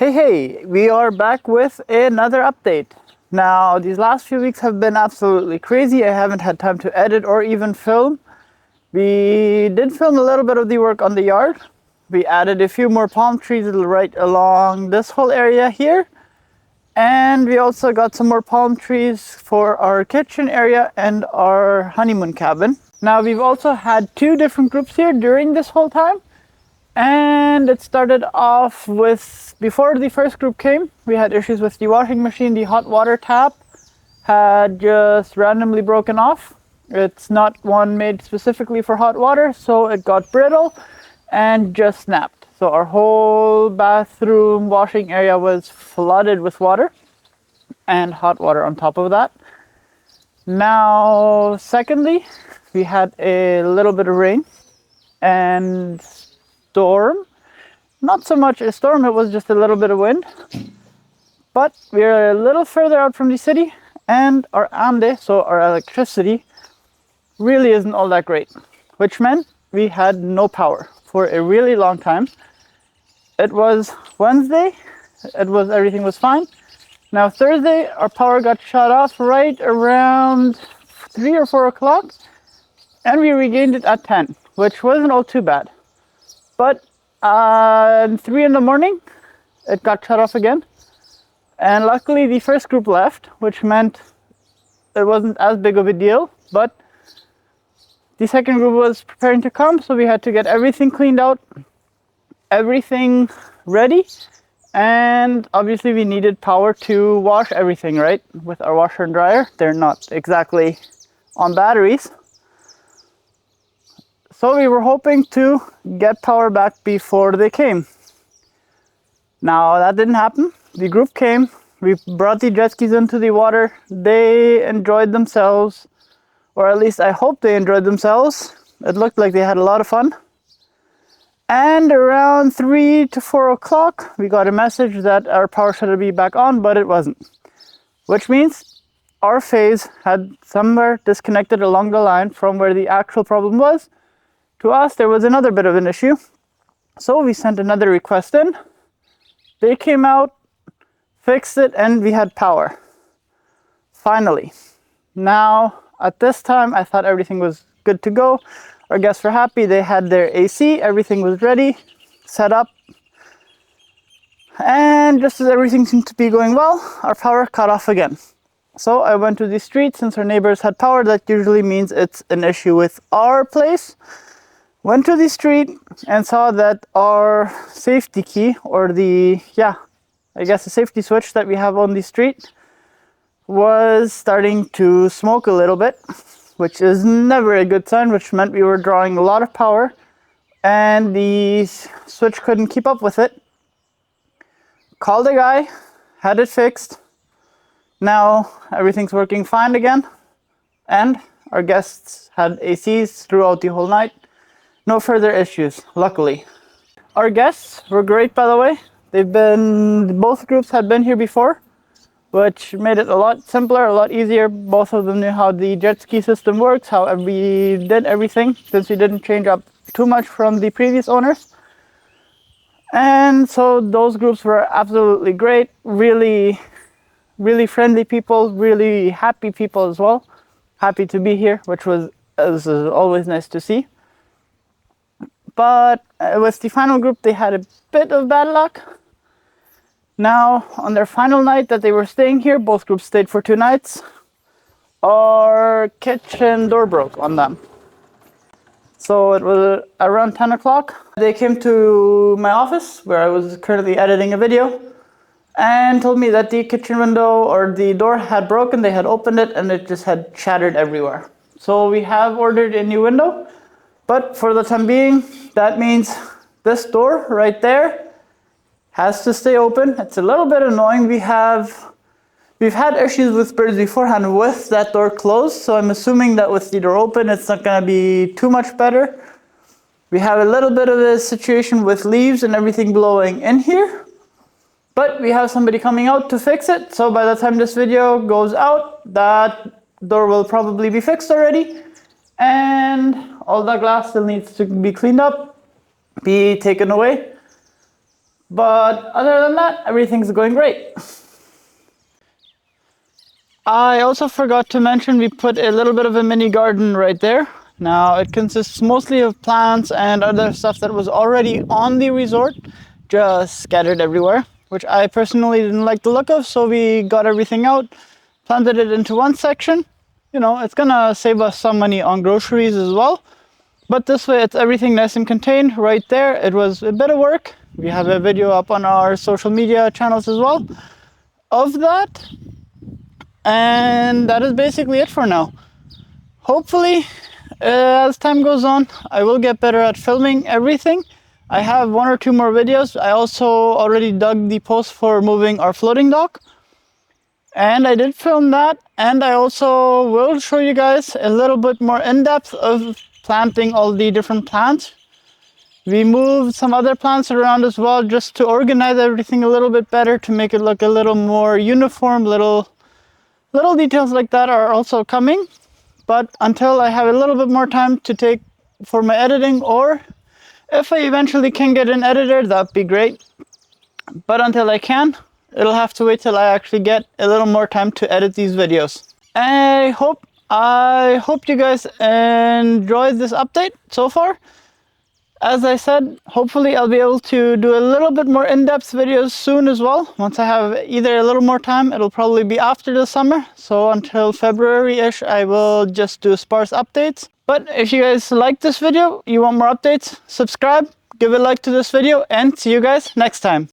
Hey, we are back with another update. Now, these last few weeks have been absolutely crazy. I haven't had time to edit or even film. We did film a little bit of the work on the yard. We added a few more palm trees right along this whole area here. And we also got some more palm trees for our kitchen area and our honeymoon cabin. Now, we've also had two different groups here during this whole time. And it started off with, before the first group came, we had issues with the washing machine. The hot water tap had just randomly broken off. It's not one made specifically for hot water, so it got brittle and just snapped. So our whole bathroom washing area was flooded with water and hot water on top of that. Now, secondly, we had a little bit of rain and storm. Not so much a storm, it was just a little bit of wind. But we're a little further out from the city and our AMDE, so our electricity, really isn't all that great. Which meant we had no power for a really long time. It was Wednesday, everything was fine. Now Thursday, our power got shut off right around 3 or 4 o'clock and we regained it at 10, which wasn't all too bad. But at 3 in the morning, it got shut off again. And luckily the first group left, which meant it wasn't as big of a deal. But the second group was preparing to come, so we had to get everything cleaned out, everything ready. And obviously we needed power to wash everything, right? With our washer and dryer, they're not exactly on batteries. So we were hoping to get power back before they came. Now that didn't happen. The group came, we brought the jet skis into the water. They enjoyed themselves, or at least I hope they enjoyed themselves. It looked like they had a lot of fun. And around 3 to 4 o'clock, we got a message that our power should be back on, but it wasn't. Which means our phase had somewhere disconnected along the line from where the actual problem was. To us, there was another bit of an issue. So we sent another request in. They came out, fixed it, and we had power. Finally. Now, at this time, I thought everything was good to go. Our guests were happy. They had their AC. Everything was ready, set up. And just as everything seemed to be going well, our power cut off again. So I went to the street. Since our neighbors had power, that usually means it's an issue with our place. Went to the street and saw that our safety key, or the safety switch that we have on the street, was starting to smoke a little bit, which is never a good sign, which meant we were drawing a lot of power and the switch couldn't keep up with it. Called a guy, had it fixed. Now everything's working fine again, and our guests had ACs throughout the whole night. No further issues, luckily. Our guests were great, by the way. Both groups had been here before, which made it a lot simpler, a lot easier. Both of them knew how the jet ski system works, how we did everything, since we didn't change up too much from the previous owners. And so those groups were absolutely great, really, really friendly people, really happy people as well. Happy to be here, which was always nice to see. But with the final group, they had a bit of bad luck. Now, on their final night that they were staying here, both groups stayed for 2 nights, our kitchen door broke on them. So it was around 10 o'clock. They came to my office, where I was currently editing a video, and told me that the kitchen window or the door had broken. They had opened it and it just had shattered everywhere. So we have ordered a new window. But for the time being, that means this door right there has to stay open. It's a little bit annoying. We've had issues with birds beforehand with that door closed, so I'm assuming that with the door open, it's not going to be too much better. We have a little bit of a situation with leaves and everything blowing in here, but we have somebody coming out to fix it. So by the time this video goes out, that door will probably be fixed already. And all the glass still needs to be cleaned up, be taken away. But other than that, everything's going great. I also forgot to mention we put a little bit of a mini garden right there. Now it consists mostly of plants and other stuff that was already on the resort, just scattered everywhere, which I personally didn't like the look of, so we got everything out, planted it into one section. You know, it's gonna save us some money on groceries as well. But this way it's everything nice and contained right there. It was a bit of work. We have a video up on our social media channels as well of that. And that is basically it for now. Hopefully, as time goes on, I will get better at filming everything. I have 1 or 2 more videos. I also already dug the post for moving our floating dock. And I did film that. And I also will show you guys a little bit more in depth of planting all the different plants. We moved some other plants around as well just to organize everything a little bit better, to make it look a little more uniform. Little details like that are also coming. But until I have a little bit more time to take for my editing, or if I eventually can get an editor, that'd be great. But until I can, it'll have to wait till I actually get a little more time to edit these videos. I hope you guys enjoyed this update so far. As I said, hopefully I'll be able to do a little bit more in-depth videos soon as well. Once I have either a little more time, it'll probably be after the summer. So until February-ish, I will just do sparse updates. But if you guys like this video, you want more updates, subscribe, give a like to this video, and see you guys next time.